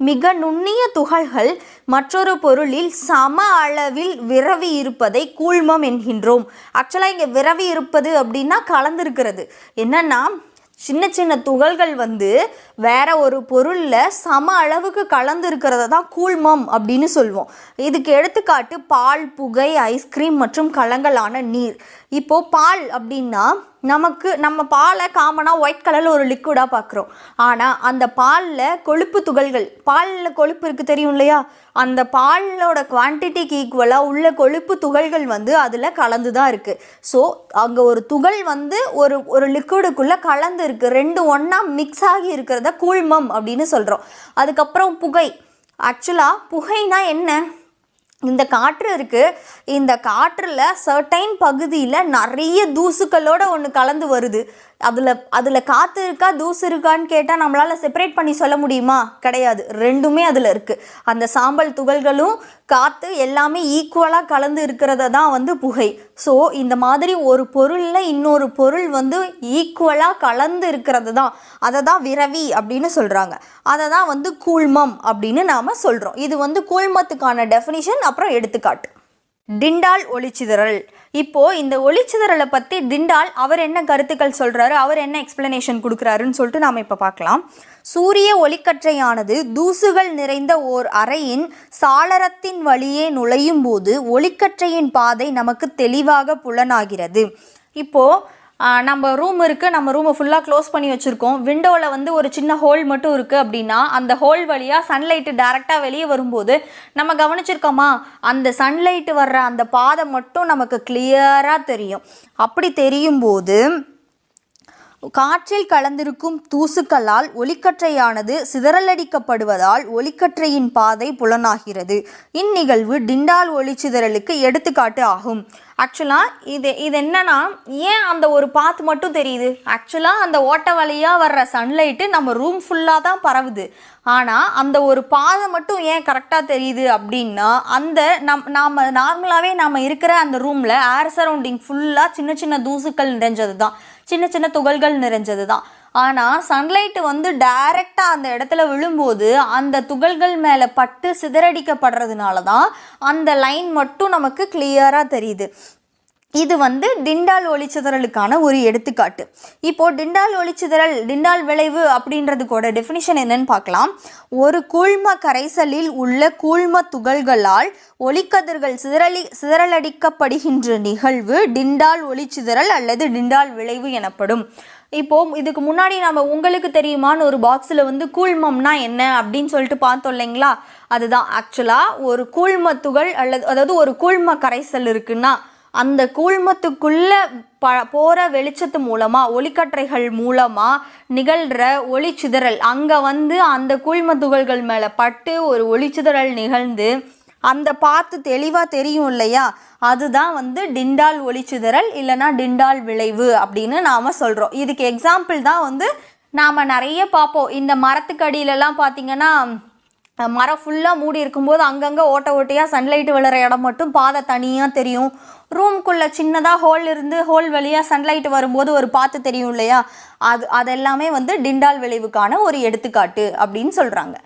மிக நுண்ணிய துகள்கள் மற்றொரு பொருளில் சம அளவில் விரவி இருப்பதை கூழ்மம் என்கின்றோம். ஆக்சுவலாக இங்கே விரவி இருப்பது அப்படின்னா கலந்துருக்கிறது. என்னன்னா சின்ன சின்ன துகள்கள் வேற ஒரு பொருளில் சம அளவுக்கு கலந்து இருக்கிறத தான் கூழ்மம் அப்படின்னு சொல்லுவோம். இதுக்கு எடுத்துக்காட்டு பால், புகை, ஐஸ்கிரீம் மற்றும் கலங்கலான நீர். இப்போது பால் அப்படின்னா நம்ம பாலை காமனாக ஒயிட் கலரில் ஒரு லிக்விடாக பார்க்குறோம். ஆனால் அந்த பாலில் கொழுப்பு துகள்கள், பாலில் கொழுப்பு இருக்குது தெரியும் இல்லையா, அந்த பாலோட குவான்டிட்டிக்கு ஈக்குவலாக உள்ள கொழுப்பு துகள்கள் அதில் கலந்து தான் இருக்குது. ஸோ அங்கே ஒரு துகள் ஒரு லிக்விடுக்குள்ளே கலந்து இருக்குது, ரெண்டு ஒன்றா மிக்ஸ் ஆகி இருக்கிறத கூழ்மம் அப்படின்னு சொல்கிறோம். அதுக்கப்புறம் புகை. ஆக்சுவலாக புகைனா என்ன? இந்த காற்று இருக்குது, இந்த காற்றில் சர்டைன் பகுதியில் நிறைய தூசுக்களோட ஒன்று கலந்து வருது. அதில் காற்று இருக்கா தூசு இருக்கான்னு கேட்டால் நம்மளால் செப்பரேட் பண்ணி சொல்ல முடியுமா? கிடையாது. ரெண்டுமே அதில் இருக்குது. அந்த சாம்பல் துகள்களும் காற்று எல்லாமே ஈக்குவலாக கலந்து இருக்கிறத தான் புகை. ஸோ இந்த மாதிரி ஒரு பொருளில் இன்னொரு பொருள் ஈக்குவலாக கலந்து இருக்கிறது தான், அதை தான் விரவி அப்படின்னு சொல்கிறாங்க. அதை தான் கூழ்மம் அப்படின்னு நாம் சொல்கிறோம். இது கூழ்மத்துக்கான டெஃபினிஷன். அப்புறம் எடுத்துக்காட்டு டிண்டால் ஒளிச்சிதறல். இப்போது இந்த ஒளிச்சிதறலை பற்றி டிண்டால் அவர் என்ன கருத்துக்கள் சொல்கிறாரு, அவர் என்ன எக்ஸ்பிளனேஷன் கொடுக்குறாருன்னு சொல்லிட்டு நாம் இப்போ பார்க்கலாம். சூரிய ஒளிக்கற்றையானது தூசுகள் நிறைந்த ஓர் அறையின் சாளரத்தின் வழியே நுழையும் போது ஒளிக்கற்றையின் பாதை நமக்கு தெளிவாக புலனாகிறது. இப்போது நம்ம ரூம் இருக்குது, நம்ம ரூமை ஃபுல்லாக க்ளோஸ் பண்ணி வச்சுருக்கோம். விண்டோவில் ஒரு சின்ன ஹோல் மட்டும் இருக்குது அப்படின்னா அந்த ஹோல் வழியாக சன்லைட்டு டைரெக்டாக வெளியே வரும்போது நம்ம கவனிச்சிருக்கோமா, அந்த சன்லைட்டு வர்ற அந்த பாதை மட்டும் நமக்கு கிளியராக தெரியும். அப்படி தெரியும் போது காற்றில் கலந்திருக்கும் தூசுக்களால் ஒளிக்கற்றையானது சிதறலடிக்கப்படுவதால் ஒளிக்கற்றையின் பாதை புலனாகிறது. இந்நிகழ்வு டிண்டால் ஒளிச்சிதறலுக்கு எடுத்துக்காட்டு ஆகும். ஆக்சுவலாக இது என்னன்னா, ஏன் அந்த ஒரு பாத் மட்டும் தெரியுது? ஆக்சுவலாக அந்த ஓட்டை வழியாக வர்ற சன்லைட்டு நம்ம ரூம் ஃபுல்லாக தான் பரவுது. ஆனால் அந்த ஒரு பாதை மட்டும் ஏன் கரெக்டாக தெரியுது அப்படின்னா, அந்த நாம் நார்மலாகவே நம்ம இருக்கிற அந்த ரூமில் ஏர் சரௌண்டிங் ஃபுல்லாக சின்ன சின்ன தூசுக்கள் நிறைஞ்சது தான், சின்ன சின்ன துகள்கள் நிறைஞ்சது தான். ஆனால் சன்லைட்டு டைரெக்டாக அந்த இடத்துல விழும்போது அந்த துகள்கள் மேலே பட்டு சிதறடிக்கப்படுறதுனால தான் அந்த லைன் மட்டும் நமக்கு கிளியராக தெரியுது. இது டிண்டால் ஒளிச்சிதறலுக்கான ஒரு எடுத்துக்காட்டு. இப்போது டிண்டால் ஒளிச்சிதறல், டிண்டால் விளைவு அப்படின்றதுக்கோட டெஃபினிஷன் என்னன்னு பார்க்கலாம். ஒரு கூழ்ம கரைசலில் உள்ள கூழ்ம துகள்களால் ஒளிக்கதிர்கள் சிதறலடிக்கப்படுகின்ற நிகழ்வு டிண்டால் ஒளிச்சிதறல் அல்லது டிண்டால் விளைவு எனப்படும். இப்போது இதுக்கு முன்னாடி நம்ம உங்களுக்கு தெரியுமான்னு ஒரு பாக்ஸில் கூழ்மம்னா என்ன அப்படின்னு சொல்லிட்டு பார்த்தோம் இல்லைங்களா, அதுதான் ஆக்சுவலாக ஒரு கூழ்ம துகள் அதாவது ஒரு கூழ்ம கரைசல் இருக்குன்னா அந்த கூழ்மத்துக்குள்ளே போகிற வெளிச்சத்து மூலமாக, ஒளிக்கற்றைகள் மூலமாக நிகழ்கிற ஒளிச்சிதறல், அங்கே அந்த கூழ்ம துகள்கள் மேலே பட்டு ஒரு ஒளிச்சிதறல் நிகழ்ந்து அந்த பார்த்து தெளிவாக தெரியும் இல்லையா, அதுதான் டிண்டால் ஒளிச்சிதறல் இல்லைனா டிண்டால் விளைவு அப்படின்னு நாம் சொல்கிறோம். இதுக்கு எக்ஸாம்பிள் தான் நாம் நிறைய பார்ப்போம். இந்த மரத்துக்கு அடியிலலாம் பார்த்திங்கன்னா மரம் ஃபுல்லாக மூடி இருக்கும்போது அங்கங்கே ஓட்டையாக சன்லைட்டு விழுற இடம் மட்டும் பாதை தனியாக தெரியும். ரூம்குள்ளே சின்னதாக ஹோல் இருந்து ஹோல் வழியாக சன்லைட்டு வரும்போது ஒரு பாத்து தெரியும் இல்லையா, அதெல்லாமே டிண்டால் விளைவுக்கான ஒரு எடுத்துக்காட்டு அப்படின்னு சொல்கிறாங்க.